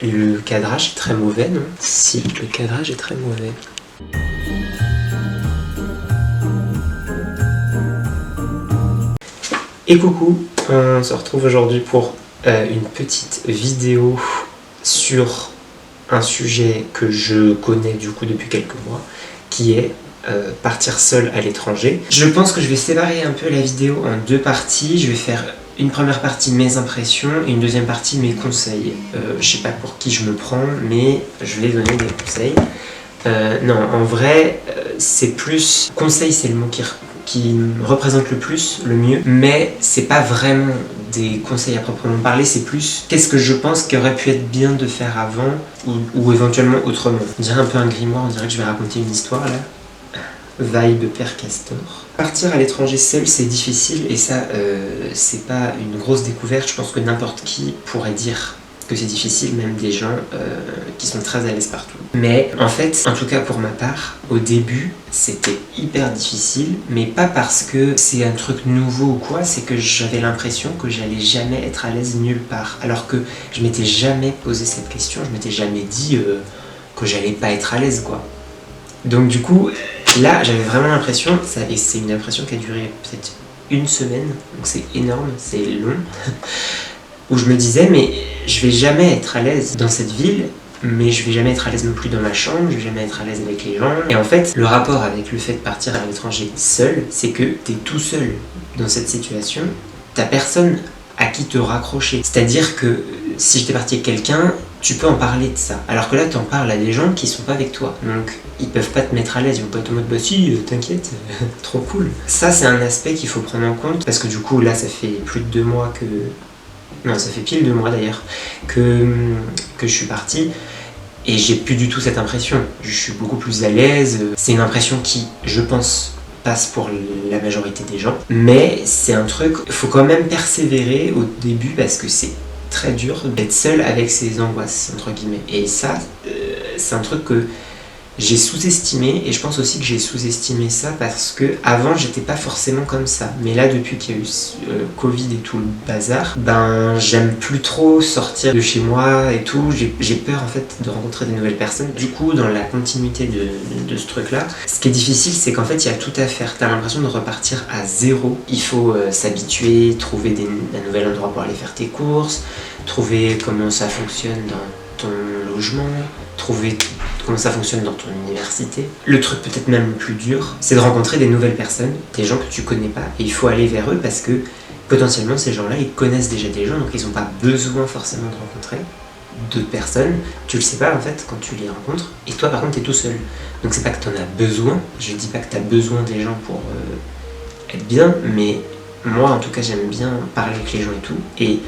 Le cadrage est très mauvais, non? Si, le cadrage est très mauvais. Et coucou, on se retrouve aujourd'hui pour une petite vidéo sur un sujet que je connais du coup depuis quelques mois, qui est partir seul à l'étranger. Je pense que je vais séparer un peu la vidéo en deux parties. Je vais faire une première partie mes impressions et une deuxième partie mes conseils. Je sais pas pour qui je me prends, mais je vais donner des conseils. Non, en vrai, c'est plus... Conseil, c'est le mot qui me représente le plus, le mieux, mais c'est pas vraiment des conseils à proprement parler, c'est plus qu'est-ce que je pense qui aurait pu être bien de faire avant ou éventuellement autrement. On dirait un peu un grimoire, on dirait que je vais raconter une histoire là. Vibe Père Castor. Partir à l'étranger seul, c'est difficile et ça, c'est pas une grosse découverte. Je pense que n'importe qui pourrait dire que c'est difficile, même des gens qui sont très à l'aise partout. Mais en fait, en tout cas pour ma part, au début, c'était hyper difficile, mais pas parce que c'est un truc nouveau ou quoi, c'est que j'avais l'impression que j'allais jamais être à l'aise nulle part. Alors que je m'étais jamais posé cette question, je m'étais jamais dit que j'allais pas être à l'aise, quoi. Donc du coup, là, j'avais vraiment l'impression, et c'est une impression qui a duré peut-être une semaine, donc c'est énorme, c'est long, où je me disais, mais je vais jamais être à l'aise dans cette ville, mais je vais jamais être à l'aise non plus dans ma chambre, je vais jamais être à l'aise avec les gens. Et en fait, le rapport avec le fait de partir à l'étranger seul, c'est que t'es tout seul dans cette situation, t'as personne à qui te raccrocher. C'est-à-dire que si j'étais parti avec quelqu'un, tu peux en parler de ça. Alors que là, t'en parles à des gens qui sont pas avec toi. Donc, ils peuvent pas te mettre à l'aise, ils vont pas être en mode bah si, t'inquiète, trop cool. Ça, c'est un aspect qu'il faut prendre en compte, parce que du coup, là, ça fait plus de 2 mois que... Non, ça fait pile 2 mois d'ailleurs, que je suis parti. Et j'ai plus du tout cette impression. Je suis beaucoup plus à l'aise. C'est une impression qui, je pense, passe pour la majorité des gens. Mais c'est un truc, il faut quand même persévérer au début parce que c'est très dur d'être seul avec ses angoisses, entre guillemets. Et ça, c'est un truc que j'ai sous-estimé, et je pense aussi que j'ai sous-estimé ça parce que avant j'étais pas forcément comme ça. Mais là, depuis qu'il y a eu Covid et tout le bazar, ben j'aime plus trop sortir de chez moi et tout. J'ai peur en fait de rencontrer des nouvelles personnes. Du coup, dans la continuité de ce truc-là, ce qui est difficile, c'est qu'en fait il y a tout à faire. T'as l'impression de repartir à zéro. Il faut s'habituer, trouver un nouvel endroit pour aller faire tes courses, trouver comment ça fonctionne dans ton logement, trouver comment ça fonctionne dans ton université. Le truc peut-être même le plus dur, c'est de rencontrer des nouvelles personnes, des gens que tu connais pas, et il faut aller vers eux parce que potentiellement ces gens-là, ils connaissent déjà des gens, donc ils n'ont pas besoin forcément de rencontrer d'autres personnes. Tu le sais pas en fait quand tu les rencontres, et toi par contre t'es tout seul. Donc c'est pas que t'en as besoin, je dis pas que t'as besoin des gens pour être bien, mais moi en tout cas j'aime bien parler avec les gens et tout, et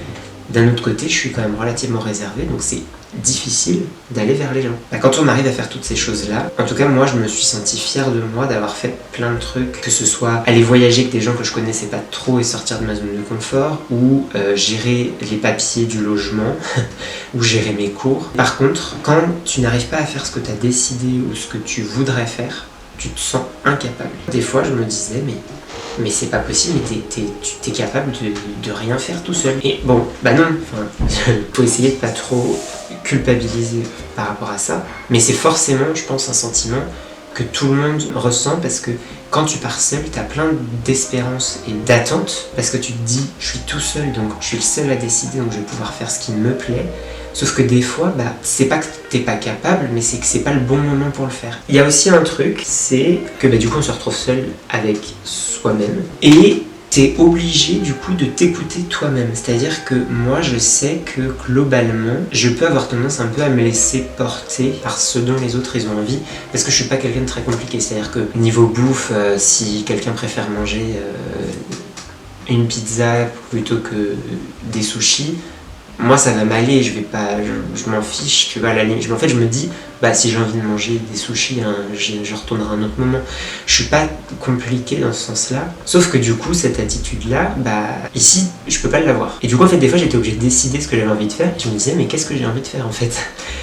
d'un autre côté je suis quand même relativement réservé, donc c'est difficile d'aller vers les gens. Quand on arrive à faire toutes ces choses-là, en tout cas moi je me suis senti fier de moi d'avoir fait plein de trucs, que ce soit aller voyager avec des gens que je connaissais pas trop et sortir de ma zone de confort, ou gérer les papiers du logement, ou gérer mes cours. Par contre, quand tu n'arrives pas à faire ce que tu as décidé ou ce que tu voudrais faire, tu te sens incapable. Des fois je me disais mais c'est pas possible, mais t'es capable de rien faire tout seul. Et bon, bah non, faut essayer de pas trop culpabiliser par rapport à ça, mais c'est forcément, je pense, un sentiment que tout le monde ressent, parce que quand tu pars seul, t'as plein d'espérance et d'attente, parce que tu te dis, je suis tout seul, donc je suis le seul à décider, donc je vais pouvoir faire ce qui me plaît. Sauf que des fois, bah, c'est pas que t'es pas capable, mais c'est que c'est pas le bon moment pour le faire. Il y a aussi un truc, c'est que bah, du coup on se retrouve seul avec soi-même, et t'es obligé du coup de t'écouter toi-même. C'est-à-dire que moi je sais que globalement, je peux avoir tendance un peu à me laisser porter par ce dont les autres ils ont envie, parce que je suis pas quelqu'un de très compliqué. C'est-à-dire que niveau bouffe, si quelqu'un préfère manger une pizza plutôt que des sushis, moi ça va m'aller, je m'en fiche, tu vois, à la limite. En fait je me dis, bah si j'ai envie de manger des sushis, hein, je retournerai à un autre moment. Je suis pas compliqué dans ce sens-là, sauf que du coup cette attitude-là, bah ici je peux pas l'avoir. Et du coup en fait des fois j'étais obligé de décider ce que j'avais envie de faire, et je me disais mais qu'est-ce que j'ai envie de faire en fait.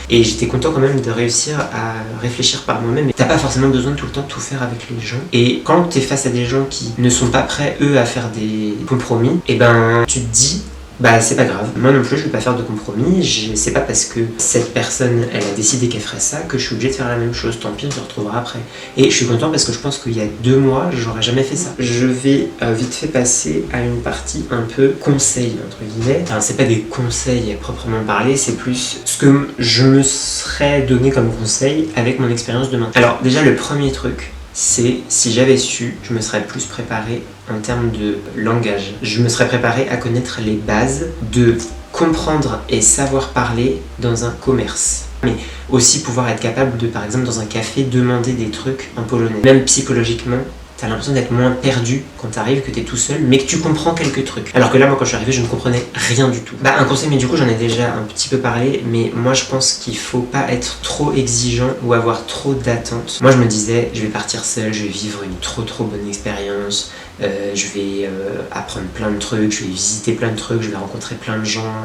Et j'étais content quand même de réussir à réfléchir par moi-même. Mais t'as pas forcément besoin de tout le temps de tout faire avec les gens. Et quand t'es face à des gens qui ne sont pas prêts eux à faire des compromis, et ben tu te dis bah c'est pas grave. Moi non plus, je vais pas faire de compromis. C'est pas parce que cette personne, elle a décidé qu'elle ferait ça que je suis obligé de faire la même chose. Tant pis, on se retrouvera après. Et je suis content parce que je pense qu'il y a 2 mois, j'aurais jamais fait ça. Je vais vite fait passer à une partie un peu conseil, entre guillemets. Enfin, c'est pas des conseils à proprement parler, c'est plus ce que je me serais donné comme conseil avec mon expérience de maintenant. Alors déjà, le premier truc, c'est si j'avais su, je me serais plus préparé en termes de langage. Je me serais préparé à connaître les bases de comprendre et savoir parler dans un commerce. Mais aussi pouvoir être capable de, par exemple, dans un café, demander des trucs en polonais. Même psychologiquement, t'as l'impression d'être moins perdu quand t'arrives, que t'es tout seul, mais que tu comprends quelques trucs. Alors que là, moi, quand je suis arrivé, je ne comprenais rien du tout. Bah, un conseil, mais du coup, j'en ai déjà un petit peu parlé, mais moi, je pense qu'il faut pas être trop exigeant ou avoir trop d'attentes. Moi, je me disais, je vais partir seul, je vais vivre une trop bonne expérience, je vais apprendre plein de trucs, je vais visiter plein de trucs, je vais rencontrer plein de gens,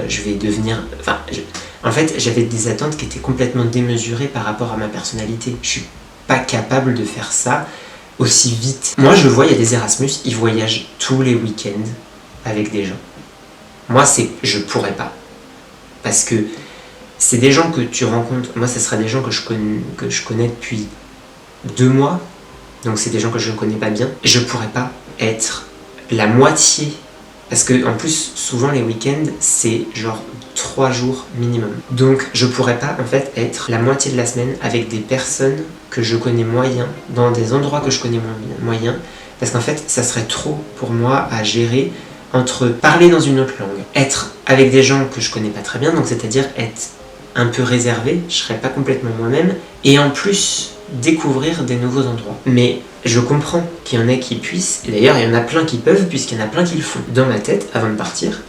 je vais devenir... Enfin, en fait, j'avais des attentes qui étaient complètement démesurées par rapport à ma personnalité. Je suis pas capable de faire ça aussi vite. Moi, je vois, il y a des Erasmus, ils voyagent tous les week-ends avec des gens. Moi, je pourrais pas. Parce que c'est des gens que tu rencontres. Moi, ce sera des gens que je connais depuis 2 mois. Donc, c'est des gens que je ne connais pas bien. Je pourrais pas être la moitié. Parce que, en plus, souvent, les week-ends, c'est genre 3 jours minimum. Donc, je pourrais pas, en fait, être la moitié de la semaine avec des personnes que je connais moyen, dans des endroits que je connais moyen, parce qu'en fait, ça serait trop pour moi à gérer entre parler dans une autre langue, être avec des gens que je connais pas très bien, donc c'est-à-dire être un peu réservé, je serais pas complètement moi-même, et en plus découvrir des nouveaux endroits. Mais je comprends qu'il y en ait qui puissent, et d'ailleurs il y en a plein qui peuvent, puisqu'il y en a plein qui le font. Dans ma tête, avant de partir,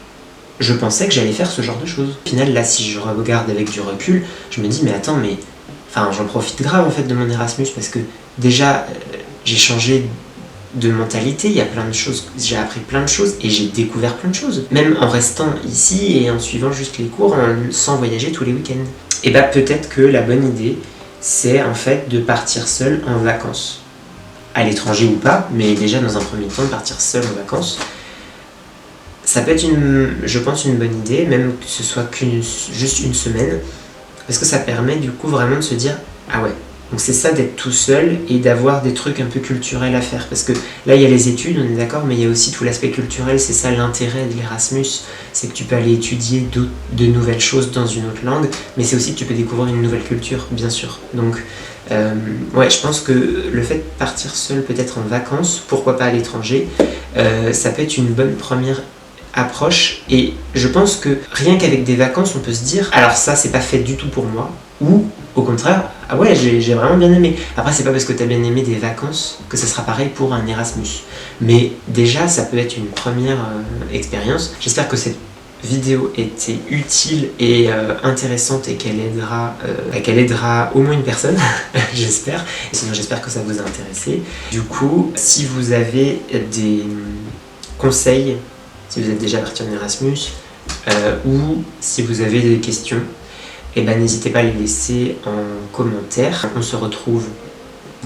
je pensais que j'allais faire ce genre de choses. Au final, là, si je regarde avec du recul, je me dis, mais attends, mais... Enfin, j'en profite grave, en fait, de mon Erasmus, parce que, déjà, j'ai changé de mentalité, il y a plein de choses, j'ai appris plein de choses, et j'ai découvert plein de choses. Même en restant ici, et en suivant juste les cours, sans voyager tous les week-ends. Et bah, peut-être que la bonne idée, c'est, en fait, de partir seul en vacances. À l'étranger ou pas, mais déjà, dans un premier temps, de partir seul en vacances. Ça peut être, je pense, une bonne idée, même que ce soit juste une semaine, parce que ça permet du coup vraiment de se dire « Ah ouais, donc c'est ça d'être tout seul et d'avoir des trucs un peu culturels à faire. » Parce que là, il y a les études, on est d'accord, mais il y a aussi tout l'aspect culturel, c'est ça l'intérêt de l'Erasmus, c'est que tu peux aller étudier de nouvelles choses dans une autre langue, mais c'est aussi que tu peux découvrir une nouvelle culture, bien sûr. Donc, ouais, je pense que le fait de partir seul peut-être en vacances, pourquoi pas à l'étranger, ça peut être une bonne première approche, et je pense que rien qu'avec des vacances on peut se dire alors ça c'est pas fait du tout pour moi, ou au contraire ah ouais j'ai vraiment bien aimé. Après c'est pas parce que t'as bien aimé des vacances que ça sera pareil pour un Erasmus, mais déjà ça peut être une première expérience. J'espère que cette vidéo était utile et intéressante et qu'elle aidera au moins une personne j'espère, et sinon j'espère que ça vous a intéressé. Du coup, si vous avez des conseils, si vous êtes déjà parti en Erasmus, ou si vous avez des questions, eh ben, n'hésitez pas à les laisser en commentaire. On se retrouve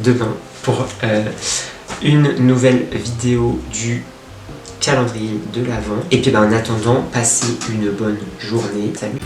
demain pour une nouvelle vidéo du calendrier de l'Avent. Et puis ben, en attendant, passez une bonne journée. Salut!